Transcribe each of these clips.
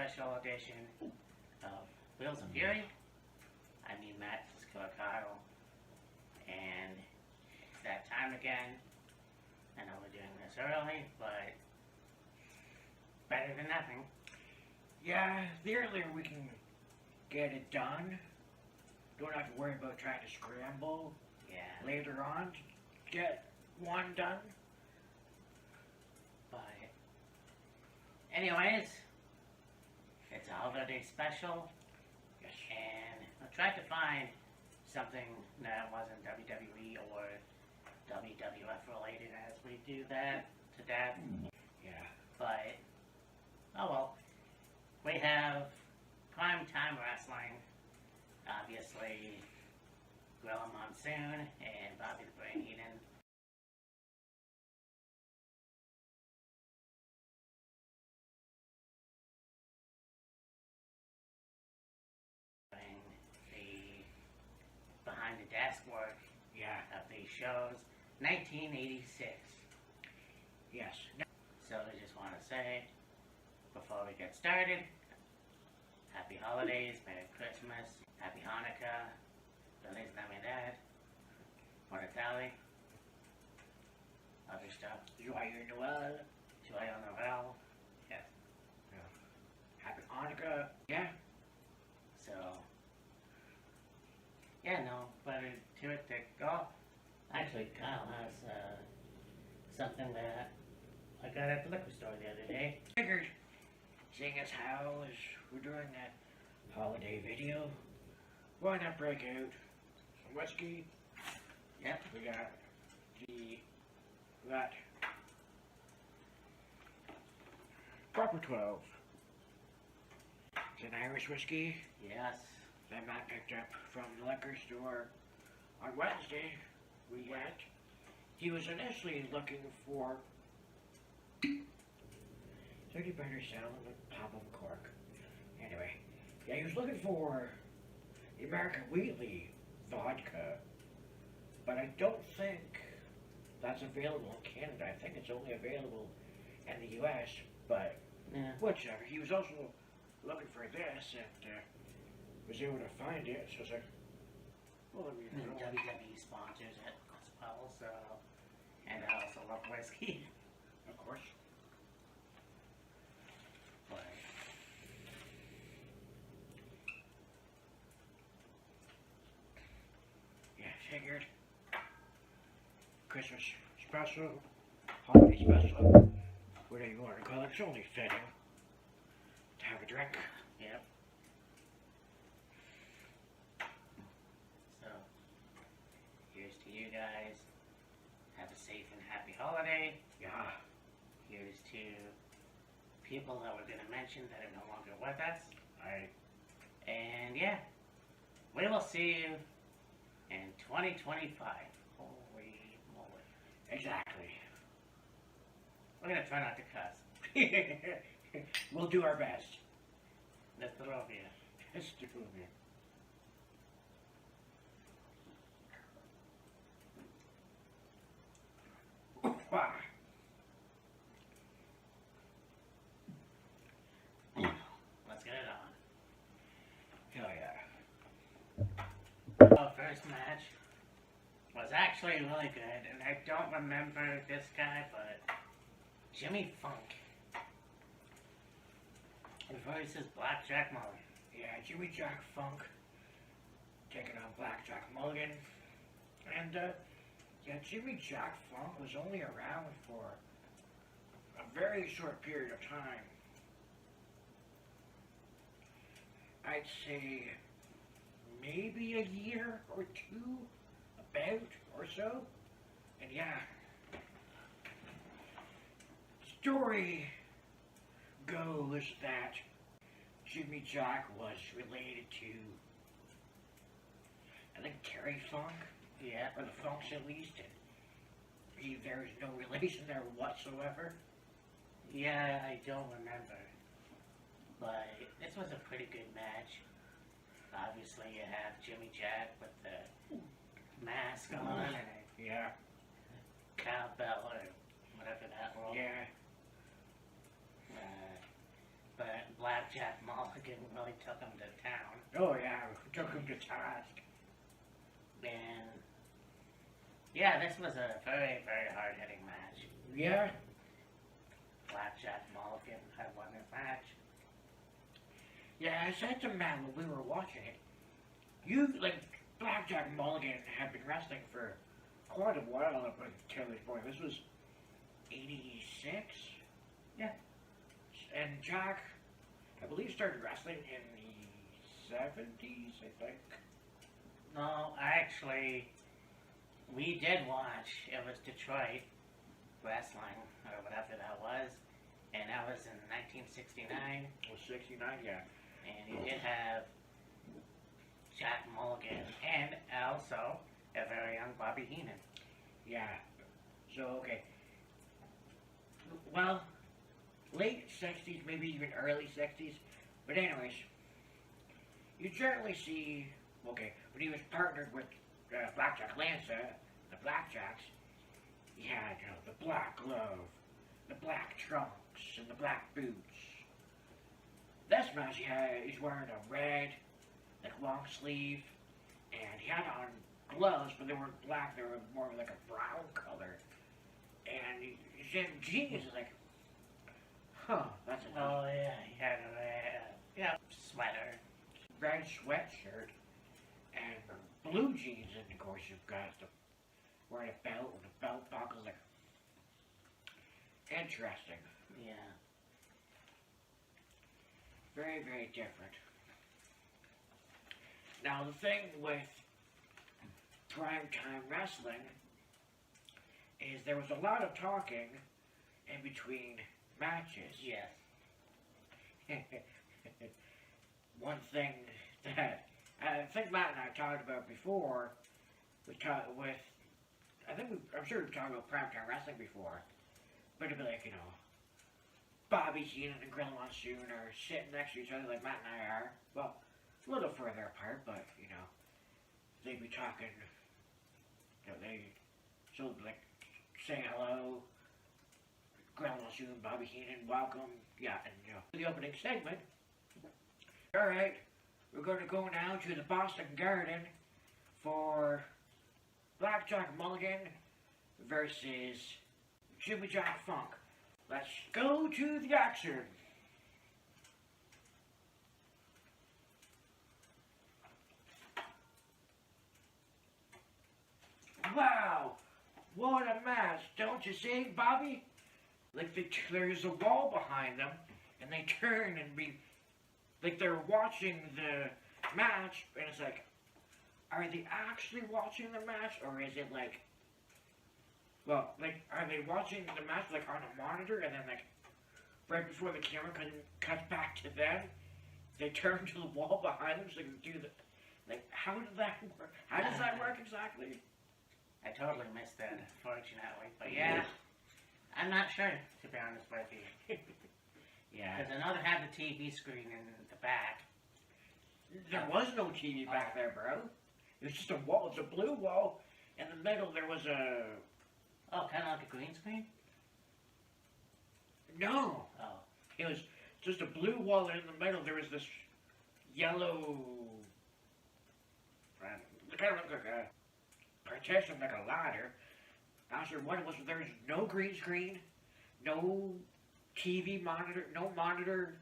special edition of Wheels of Fury. I'm Matt Killer, and it's that time again. I know we're doing this early, but better than nothing. Yeah, the earlier we can get it done, don't have to worry about trying to scramble later on to get one done. But anyways, it's a holiday special. Yes. And I tried to find something that wasn't WWE or WWF related, as we do that to death. Yeah. But, oh well. We have Primetime Wrestling, obviously, Gorilla Monsoon and Bobby the Brain Heenan. The behind the desk work of these shows, 1986. Yes. So I just want to say, before we get started, Happy Holidays, Merry Christmas, Happy Hanukkah, Feliz Navidad, Mortali, other stuff. Joyeux Noel. Joyeux Noel. Yes. Yeah. Happy Hanukkah. Yeah. So, yeah, no better to it to go. Actually, Kyle has something that I got at the liquor store the other day. Figured, seeing as how as we're doing that holiday video, why not break out some whiskey? Yep. We got Proper 12. It's an Irish whiskey Yes. that Matt picked up from the liquor store on Wednesday. We went. He was initially looking for 30 better sound on the top of a cork. Anyway, yeah, he was looking for the American Wheatley vodka, but I don't think that's available in Canada. I think it's only available in the US, but Yeah. whichever. He was also looking for this and was able to find it, so I was like, well, let me know. WWE sponsors it as well, so, and I also love whiskey. Of course. But, Yeah, figured. Christmas special, holiday special, whatever you want to call it. It's only fitting to have a drink. yep. So, here's to you guys. Have a safe and happy holiday. Yeah. Here's to people that we're going to mention that are no longer with us. And yeah, we will see you in 2025. Holy moly. Exactly. We're going to try not to cuss. We'll do our best. That's the rule here. Let's do it. Wow. Let's get it on. Hell yeah. Our first match was actually really good, and I don't remember this guy, but Jimmy Funk versus Blackjack Mulligan. Yeah, Jimmy Jack Funk taking on Blackjack Mulligan. And, yeah, Jimmy Jack Funk was only around for a very short period of time. I'd say maybe a year or two, about, or so. And yeah, story goes that Jimmy Jack was related to, I think, Terry Funk. Yeah. Or the Funks at least. And there's no relation there whatsoever. Yeah, I don't remember. But this was a pretty good match. Obviously, you have Jimmy Jack with the mask on and Yeah. a cowbell or whatever that was. Yeah. But Blackjack Oh yeah, took him to task. And yeah, this was a very, very hard-hitting match. Yeah. Blackjack Mulligan had won this match. Yeah, I said to Matt when we were watching it, Blackjack Mulligan had been wrestling for quite a while up until this point. This was 86? Yeah. And Jack, I believe, started wrestling in the 70s, I think. No, actually, we did watch, it was Detroit Wrestling, or whatever that was, and that was in 1969. It was 69, yeah. And you did have Jack Mulligan, and also a very young Bobby Heenan. Yeah. So, okay. Well, late 60s, maybe even early 60s. But anyways, you generally see, okay, when he was partnered with Blackjack Lanza, the Blackjacks, he had, the black glove, the black trunks, and the black boots. This match, he's wearing a red, long sleeve, and he had on gloves, but they weren't black, they were more like a brown color. And he's in jeans, that's a Oh yeah, he had a sweater. red sweatshirt, and blue jeans, and of course you've got wearing a belt with a belt buckle, interesting. Yeah. Very, very different. Now the thing with primetime wrestling is there was a lot of talking in between matches. Yes. One thing that I think Matt and I talked about before, I'm sure we've talked about primetime wrestling before, but it'd be like, Bobby Heenan and Gorilla Monsoon are sitting next to each other like Matt and I are. Well, a little further apart, but, they'd be talking, saying hello, Gorilla Monsoon, Bobby Heenan, welcome, yeah, and, the opening segment. Alright, we're going to go now to the Boston Garden for Blackjack Mulligan versus Jimmy Jack Funk. Let's go to the action. Wow, what a match, don't you see, Bobby? There's a wall behind them, and they turn and they're watching the match, and it's are they actually watching the match, or is it are they watching the match on a monitor, and then right before the camera cuts back to them, they turn to the wall behind them so they can do how did that work? How does that work exactly? I totally missed that, unfortunately. But yeah, I'm not sure, to be honest with you. Yeah. Because I know they had the TV screen in the back. There was no TV back there, bro. It was just a wall. It's a blue wall. In the middle, there was a... Oh, kind of like a green screen? No. Oh. It was just a blue wall, and in the middle, there was this yellow... It kind of looked like a partition, like a ladder. Not sure what it was, but there was no green screen, no TV monitor, no monitor,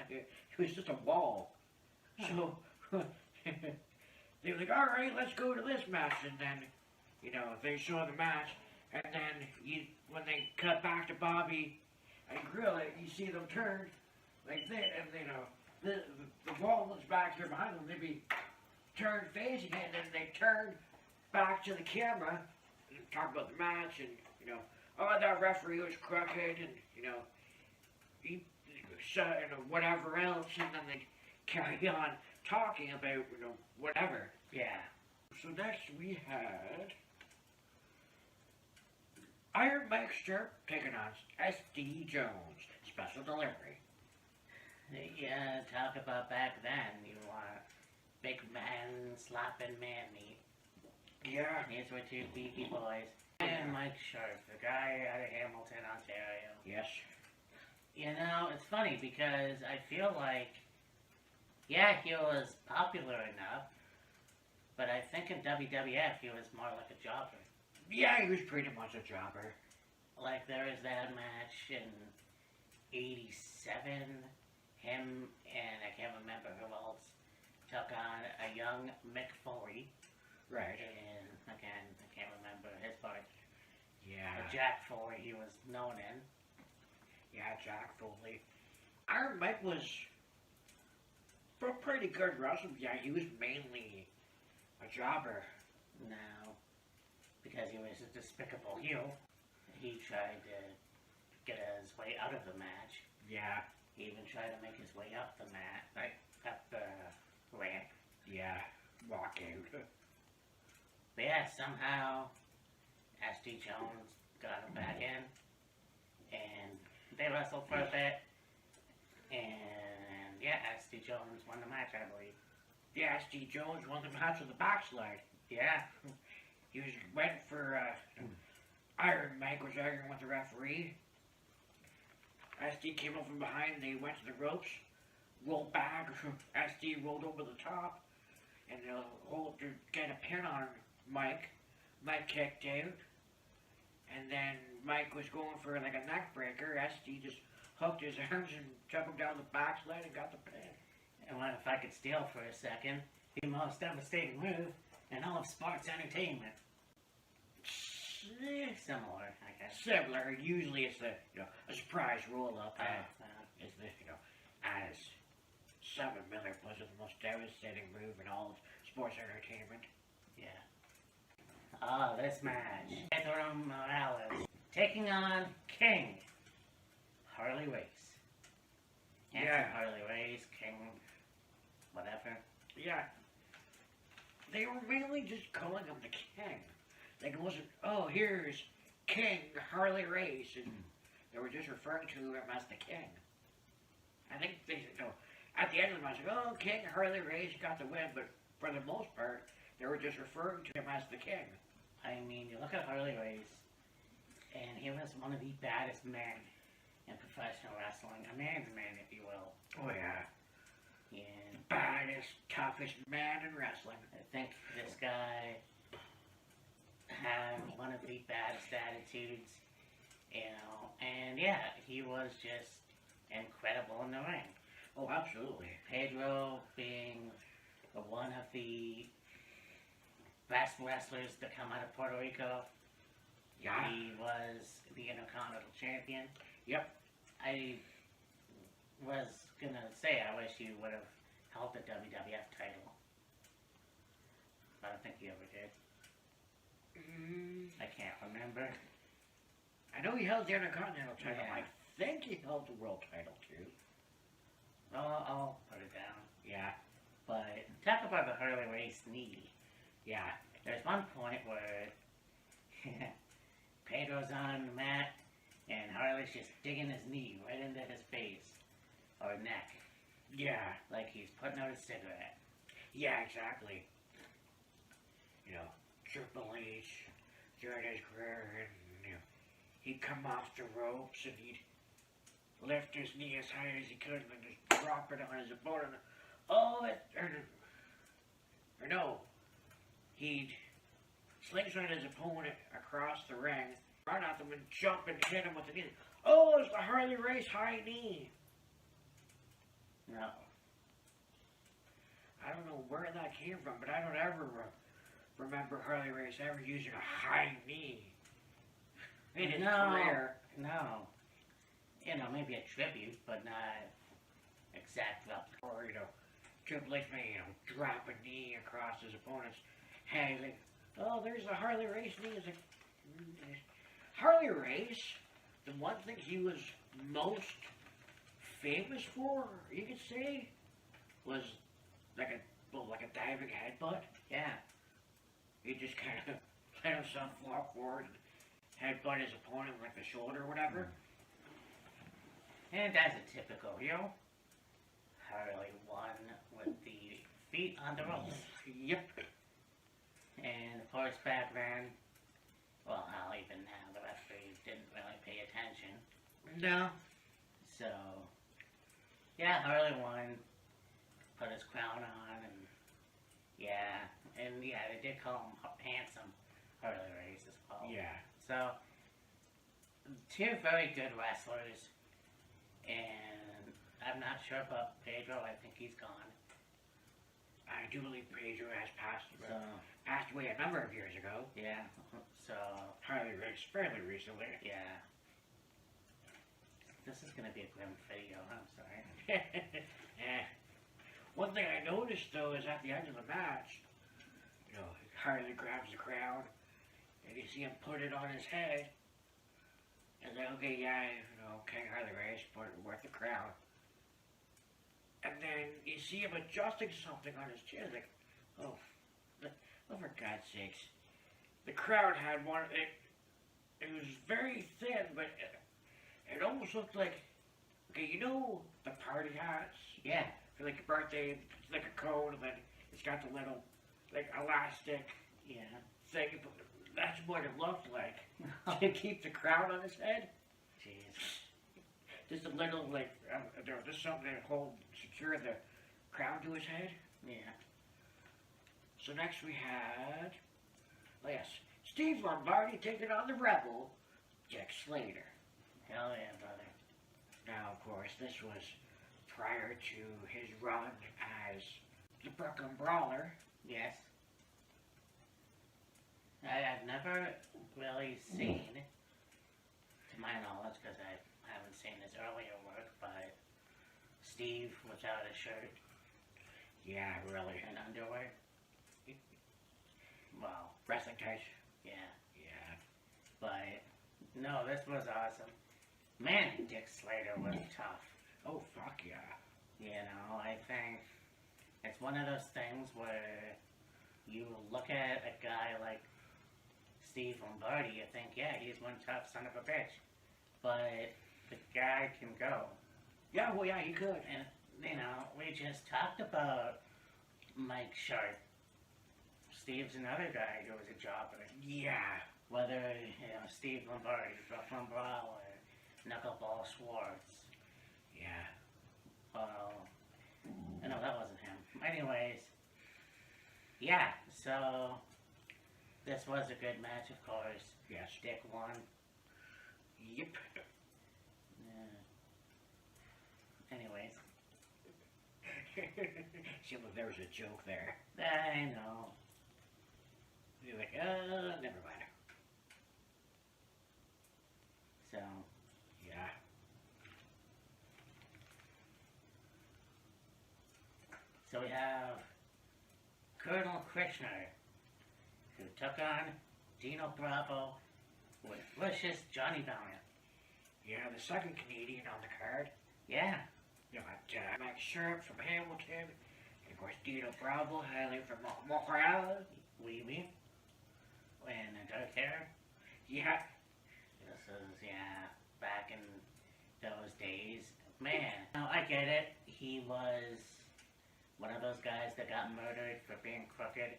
it was just a wall. So, they were like, alright, let's go to this match, and then, they show the match, and then when they cut back to Bobby and Gorilla, you see them turn like this, and the wall looks back here behind them, they'd be turned facing it, and then they turn back to the camera, and talk about the match, and, that referee was crooked, and, whatever else, and then they carry on talking about, whatever. Yeah. So next we had Iron Mixture taking on SD Jones, special delivery. Yeah, talk about back then, big man slapping man meat. Yeah. These were two beefy boys. And Mike Sharp, the guy out of Hamilton, Ontario. Yes. It's funny because I feel like Yeah, he was popular enough, but I think in WWF he was more like a jobber. Yeah, he was pretty much a jobber. Like there was that match in '87, him and I can't remember who else took on a young Mick Foley. Right. And again, I can't remember his part. Yeah. Jack Foley he was known in. Yeah, Jack Foley. Iron Mike was a pretty good wrestler. Yeah, he was mainly a jobber. Now, because he was a despicable heel, he tried to get his way out of the match. Yeah. He even tried to make his way up the mat, like up the ramp. Yeah. Walk out. But yeah, somehow SD Jones got him back in, and they wrestled for a bit, and yeah, SD Jones won the match, I believe. Yeah, SD Jones won the match with a backslide. Yeah. He was waiting for Iron Mike was arguing with the referee. SD came up from behind, they went to the ropes, rolled back, SD rolled over the top, and they'll get a pin on Mike. Mike kicked out, and then Mike was going for like a neck breaker. SD just hooked his arms and took him down the backslide and got the pin. And what if I could steal for a second? The most devastating move in all of sports entertainment. Similar, I guess. Similar. Usually it's a surprise roll up. It's the as Simon Miller was the most devastating move in all of sports entertainment. Yeah. Ah, this match. Pedro Morales taking on King Harley Race. Yeah. Harley Race, King, whatever. Yeah. They were mainly just calling him the King. Like it wasn't, oh, here's King Harley Race, and they were just referring to him as the King. I think they, at the end of the match, like, oh, King Harley Race got the win, but for the most part, they were just referring to him as the King. I mean, you look at Harley Race, and he was one of the baddest men in professional wrestling. A man's man, if you will. Oh, yeah. And Baddest, toughest man in wrestling. I think this guy had one of the baddest attitudes, and yeah, he was just incredible in the ring. Oh, absolutely. Pedro being one of the best wrestlers to come out of Puerto Rico. Yeah. He was the Intercontinental Champion. Yep. I was gonna say I wish he would have held the WWF title, but I don't think he ever did. I can't remember. I know he held the Intercontinental title. Yeah. I think he held the world title too. Well, I'll put it down. Yeah. But talk about the Harley Race knee. Yeah. There's one point where Pedro's on the mat and Harley's just digging his knee right into his face or neck, Yeah. like he's putting out a cigarette. Yeah, exactly. Triple H during his career, and he'd come off the ropes and he'd lift his knee as high as he could and then just drop it on his opponent. Or no, he'd slingshot his opponent across the ring, run at them and jump and hit him with the knee. Oh, it's the Harley Race high knee. No. I don't know where that came from, but I don't ever remember Harley Race ever using a high knee in his career. No. Maybe a tribute, but not exact replica. Or, Triple H may, drop a knee across his opponent's head. Like, oh, there's the Harley Race knee. It's like, Harley Race, the one thing he was most famous for, you could say, was like a diving headbutt. Yeah. He just kind of let himself walk forward and headbutt his opponent like the shoulder or whatever. And as a typical heel, Harley won with the feet on the ropes. Yep. And of course back then, well, even now, the referees didn't really pay attention. No. So, yeah, Harley won. put his crown on, and yeah, they did call him handsome Harley Race as well. Yeah. So, two very good wrestlers, and I'm not sure about Pedro. I think he's gone. I do believe Pedro has passed So, away a number of years ago. yeah. So, Harley Race fairly recently. yeah. This is gonna be a grim video. I'm sorry. Yeah. One thing I noticed though is at the end of the match, you know, Harley grabs the crown, and you see him put it on his head. And then, okay, yeah, you know, King Harley Race put it worth the crown. And then you see him adjusting something on his chin, like, oh for God's sakes. The crown had one, it was very thin, but it almost looked like, okay, you know the party hats? Yeah. For like a birthday, it's like a cone, and then it's got the little, like, elastic Yeah. thing. That's what it looked like. To keep the crown on his head. Jeez. Just a little, like, just something to secure the crown to his head. Yeah. So next we had, oh yes, Steve Lombardi taking on the Rebel, Jack Slater. Hell yeah, brother. Now, of course, this was prior to his run as the Brooklyn Brawler. Yes. I've never really seen, to my knowledge, because I haven't seen his earlier work, but Steve without a shirt Yeah, really. and underwear. Well, Wrestling tights. yeah. Yeah. But, no, this was awesome. Man, Dick Slater was tough. Oh, fuck yeah. You know, I think it's one of those things where you look at a guy like Steve Lombardi, you think, yeah, he's one tough son of a bitch. But the guy can go. Yeah, well, yeah, he could. And, you know, we just talked about Mike Sharp. Steve's another guy who was a jobber. Yeah. Whether, you know, Steve Lombardi, Brooklyn Brawler, Knuckleball Schwartz. Yeah. Well, no, that wasn't him. Anyways, yeah, so this was a good match, of course. Yes. Dick won. Yep. Yeah. Anyways, See, look, there was a joke there. I know. You're like, never mind. So, Yeah. so we have Colonel Krishner, who took on Dino Bravo with Lucius Johnny Valiant. Yeah, the second Canadian on the card. Yeah, You got Mike Sharp from Hamilton. And of course, Dino Bravo, hailing from Montreal. Weeby, and dark hair. Yeah. This is, yeah, back in those days. Man, now I get it. He was one of those guys that got murdered for being crooked.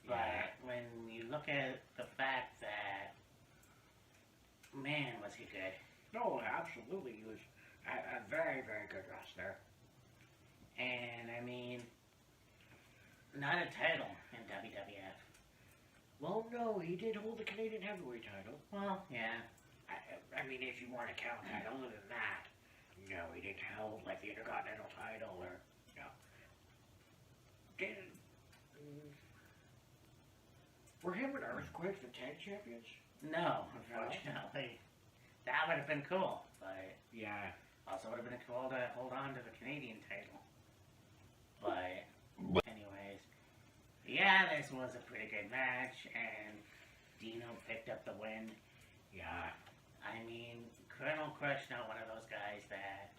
But Yeah. when you look at the fact that, man, was he good. No, absolutely. He was a very, very good wrestler. And, I mean, not a title in WWF. Well, no, he did hold the Canadian Heavyweight title. Well, yeah. I mean, if you want to count that, other than that, no, he didn't hold, like, the Intercontinental title or, no. Didn't, were him and Earthquake the tag champions? No, unfortunately. That would have been cool, but Yeah. also would have been cool to hold on to the Canadian title. But, anyways, yeah, this was a pretty good match, and Dino picked up the win. Yeah. I mean, Colonel Krishna, one of those guys that,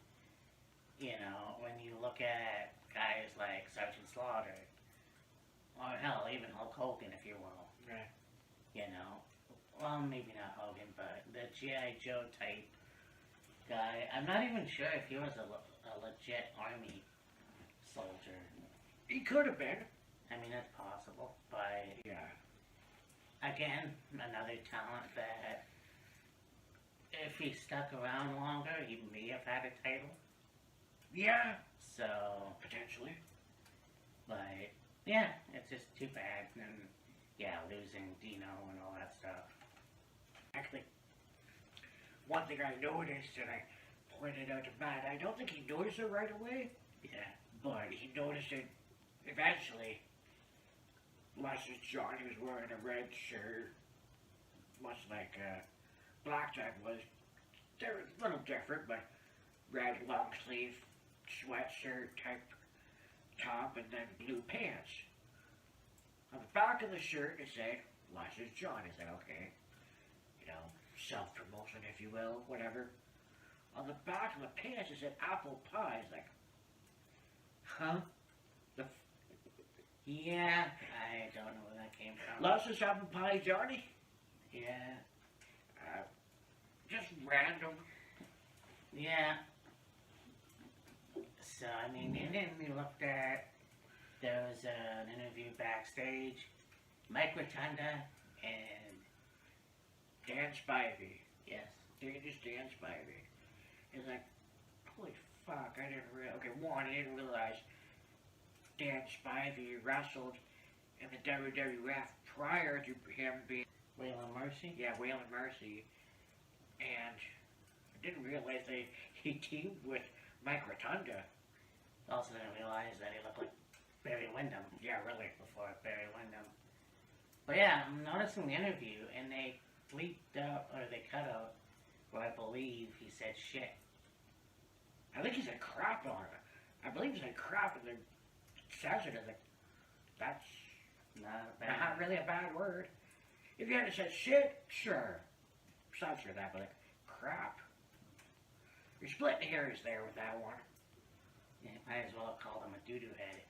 you know, when you look at guys like Sergeant Slaughter, or hell, even Hulk Hogan, if you will, Yeah. you know, well, maybe not Hogan, but the G.I. Joe type guy. I'm not even sure if he was a legit army soldier. He could have been. I mean, it's possible, but Yeah. again, another talent that if he stuck around longer, he may have had a title. Yeah. So, Potentially. Yeah, it's just too bad. And yeah, losing Dino and all that stuff. Actually, one thing I noticed, and I pointed out to Matt, I don't think he noticed it right away, Yeah. but he noticed it eventually. Luscious Johnny was wearing a red shirt, much like Blackjack was. They're a little different, but red long sleeve sweatshirt type top and then blue pants. On the back of the shirt it said Luscious John. I said, okay, you know, self-promotion if you will, whatever. On the back of the pants it said apple pie. It's like, huh? The Yeah, I don't know where that came from. Luscious apple pie Johnny? Yeah. Just random. Yeah. So, I mean, and then we looked at, there was an interview backstage, Mike Rotunda and, Dan Spivey. yes, Just Dan Spivey. It's like, holy fuck, I didn't realize. Okay, one, I didn't realize Dan Spivey wrestled in the WWF prior to him being, Waylon Mercy. yeah, Waylon Mercy. And I didn't realize he teamed with Mike Rotunda. Also didn't realize that he looked like Barry Windham Yeah, really. before Barry Windham. But yeah, I'm noticing the interview, and they bleeped out, or they cut out, what I believe he said shit. I think he said crap on it. I believe he said crap and then censored it. Like, that's Not not bad. really a bad word. If you hadn't said shit, sure. Censor that, but like, crap. You're splitting hairs there with that one. Yeah, might as well have called him a doo-doo head.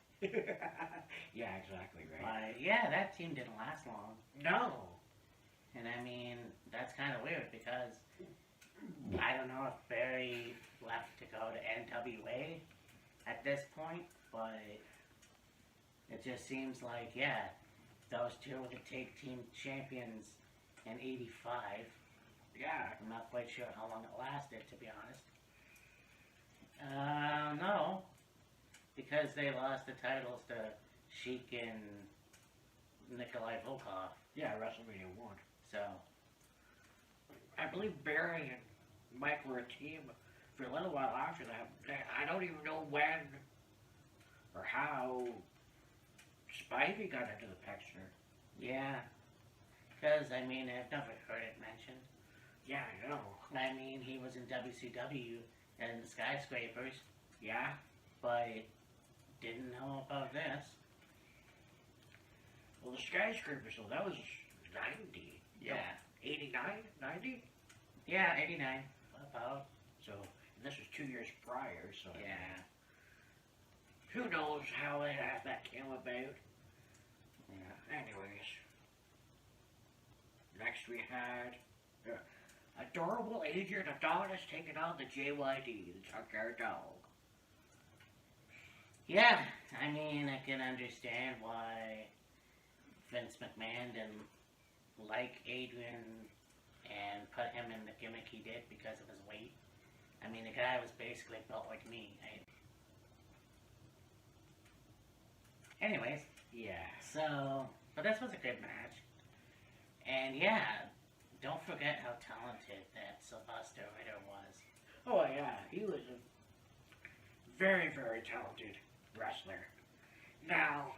Yeah, exactly right. But yeah, that team didn't last long. No. And I mean, that's kind of weird because I don't know if Barry left to go to NWA at this point, but it just seems like, yeah, those two were the tag team champions in '85. Yeah. I'm not quite sure how long it lasted, to be honest. No, because they lost the titles to Sheik and Nikolai Volkov. Yeah, WrestleMania 1. So, I believe Barry and Mike were a team for a little while after that. I don't even know when or how Spivey got into the picture. yeah. Because, I mean, I've never heard it mentioned. Yeah, I know. I mean, he was in WCW and the Skyscrapers, Yeah? but didn't know about this. Well, the Skyscraper, so that was 90. Yeah. 89? 90? Yeah, 89. About. So, and this was 2 years prior, so. Yeah. Who knows how that came about. Yeah. Anyways. Next we had adorable Adrian Adonis taking on the JYD, the Junkyard Dog. Yeah, I mean, I can understand why Vince McMahon didn't like Adrian and put him in the gimmick he did because of his weight. I mean, the guy was basically built like me. Anyways, Yeah. so, but this was a good match. And yeah, don't forget how talented that Sylvester Ritter was. Oh yeah, he was a very, very talented wrestler. Now,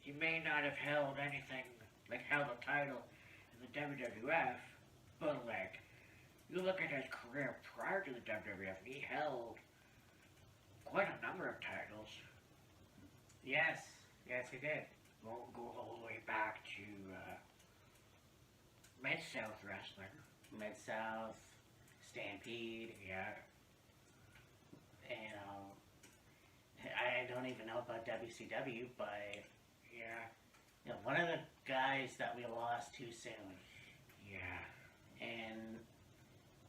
he may not have held anything, like held a title in the WWF, but like, you look at his career prior to the WWF, he held quite a number of titles. Yes, yes he did. Won't go all the way back to Mid-South Wrestling. Mid-South, Stampede, Yeah. you know, I don't even know about WCW, but Yeah. you know, one of the guys that we lost too soon. Yeah. And,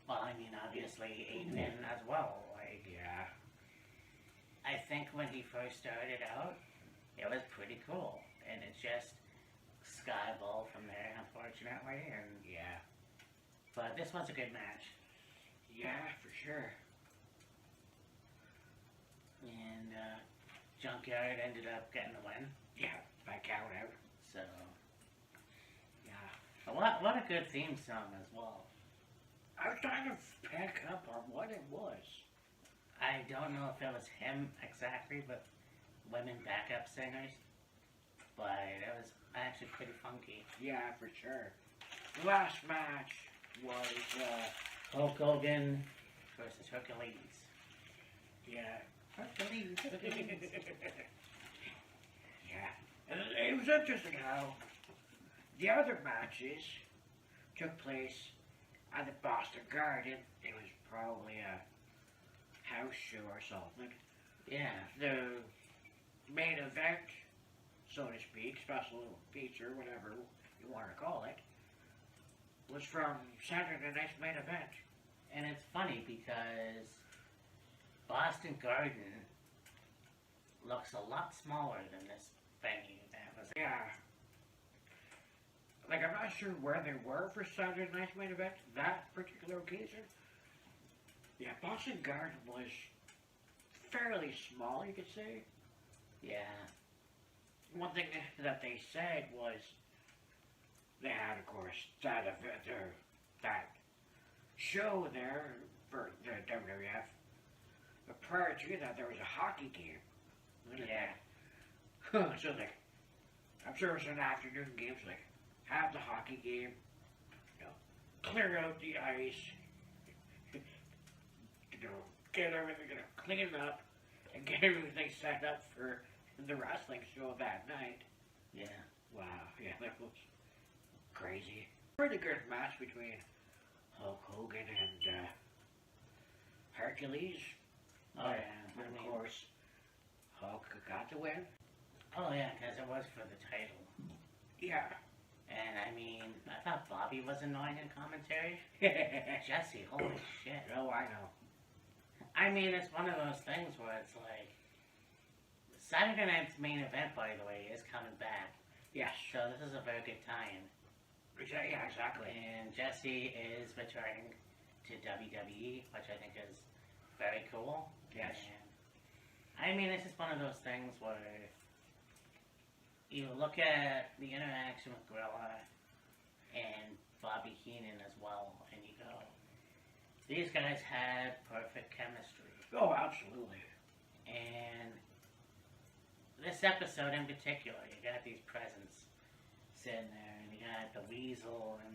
well, I mean, obviously Adrian as well. Like, Yeah. I think when he first started out, it was pretty cool. And it's just skyball from there, unfortunately. And Yeah. but this was a good match. Yeah, for sure. And Junkyard ended up getting the win. Yeah, by count out. So, Yeah. what a good theme song as well. I was trying to pick up on what it was. I don't know if it was him exactly, but women backup singers. But it was actually pretty funky. Yeah, for sure. The last match was, Hulk Hogan versus Hercules. yeah. Hercules. Yeah. And it was interesting how the other matches took place at the Boston Garden. It was probably a house show or something. Yeah. The main event, so to speak, special feature, whatever you want to call it, was from Saturday night's main event. And it's funny because Boston Garden looks a lot smaller than this venue that was. Yeah. Like, I'm not sure where they were for Saturday night's main event, that particular occasion. Yeah, Boston Garden was fairly small, you could say. Yeah. One thing that they said was they had, of course, that event, that show there for the WWF. But prior to that, there was a hockey game. Yeah. So, like, I'm sure it was an afternoon game, so, like, have the hockey game, you know, clear out the ice, you know, get everything, you know, clean it up, and get everything set up for the wrestling show that night. Yeah. Wow, yeah, that was crazy. Pretty good match between Hulk Hogan and Hercules. Oh yeah. And of course, Hulk got the win. Oh yeah, because it was for the title. Yeah. And I mean, I thought Bobby was annoying in commentary. Jesse, holy shit. Oh, I know. I mean, it's one of those things where it's like, Saturday night's main event, by the way, is coming back. Yes. So this is a very good tie-in. Yeah, exactly. And Jesse is returning to WWE, which I think is very cool. Yes. And, I mean, it's just one of those things where you look at the interaction with Gorilla and Bobby Heenan as well, and you go, these guys had perfect chemistry. Oh, absolutely. And this episode in particular, you got these presents sitting there, and you got the weasel and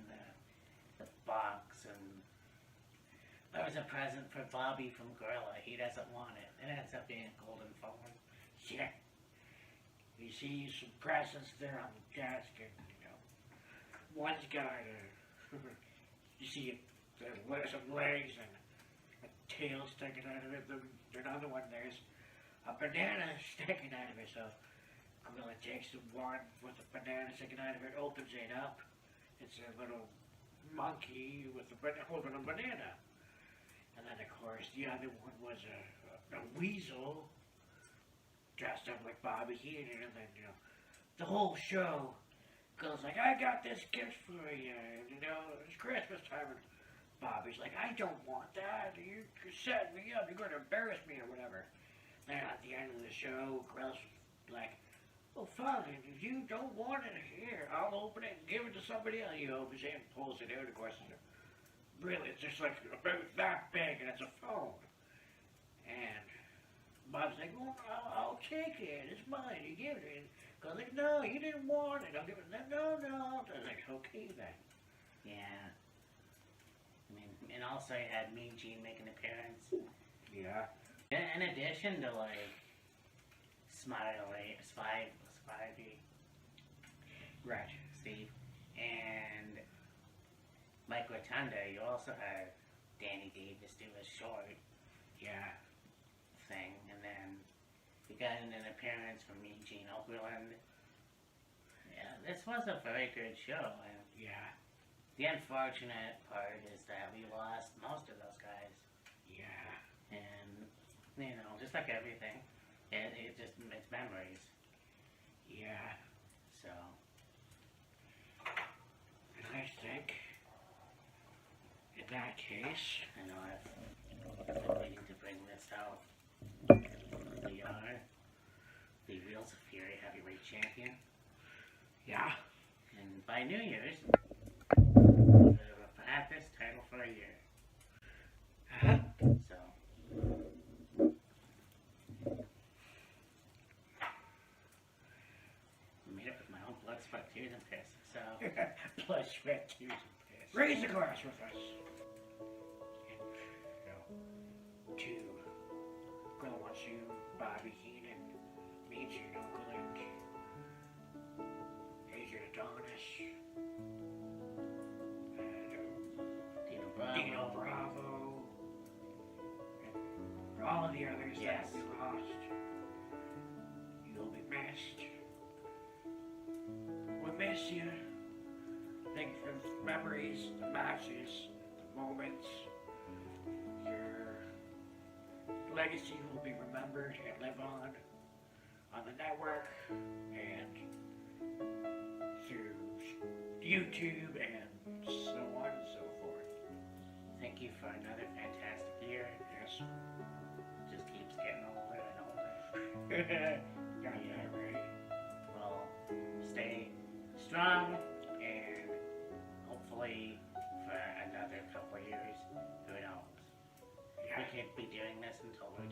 the box, and there was a present for Bobby from Gorilla. He doesn't want it. It ends up being a golden phone. Yeah. You see some presents there on the desk, and, you know, one's got you see some legs and a tail sticking out of it. Another one, there's a banana sticking out of it, so Gorilla takes the one with the banana sticking out of it, opens it up. It's a little monkey with holding a banana. And then, of course, the other one was a weasel dressed up like Bobby Heenan, and then, you know, the whole show goes like, I got this gift for you, and, you know, it's Christmas time, and Bobby's like, I don't want that, you're setting me up, you're going to embarrass me, or whatever. Then at the end of the show, Grilla's like, well, fine, if you don't want it here, I'll open it and give it to somebody else. He opens it and pulls it out, of course, really, it's just like about that big, and it's a phone. And Bob's like, well, I'll take it. It's mine. You give it. Goes like, no, you didn't want it. I'll give it. No. I was like, okay then. Yeah. I mean, and also you had Mean Gene make an appearance. Yeah. In addition to, like, Spivey, Right. Steve, and Mike Rotunda, you also had Danny Davis do a short Yeah. thing, and then you got an appearance from Mean Gene Okerlund. Yeah, this was a very good show, and Yeah. the unfortunate part is that we lost most of those guys, Yeah. and, you know, just like everything, it just, it's memories, Yeah. so. And I think, in that case, I know I've been waiting to bring this out. We are. Wheels of Fury heavyweight champion. Yeah. And by New Year's, I've had this title for a year. Uh-huh. So, I made it with my own blood, sweat, tears, and piss. So, Blood, sweat, tears, and piss. Raise the glass with us. And, to Grilla wants you, Bobby Heenan, meets you, Uncle Link, Adrian Adonis, and Dino Bravo, and all of the others Yes. that we lost. You'll be missed. We miss you. Think of memories, the matches, the moments. Your legacy will be remembered and live on the network and through YouTube and so on and so forth. thank you for another fantastic year. Yes. Just keeps getting older and older. Got that right. We'll stay strong and hopefully for another couple of years, who knows? Yeah. We could be doing this until we're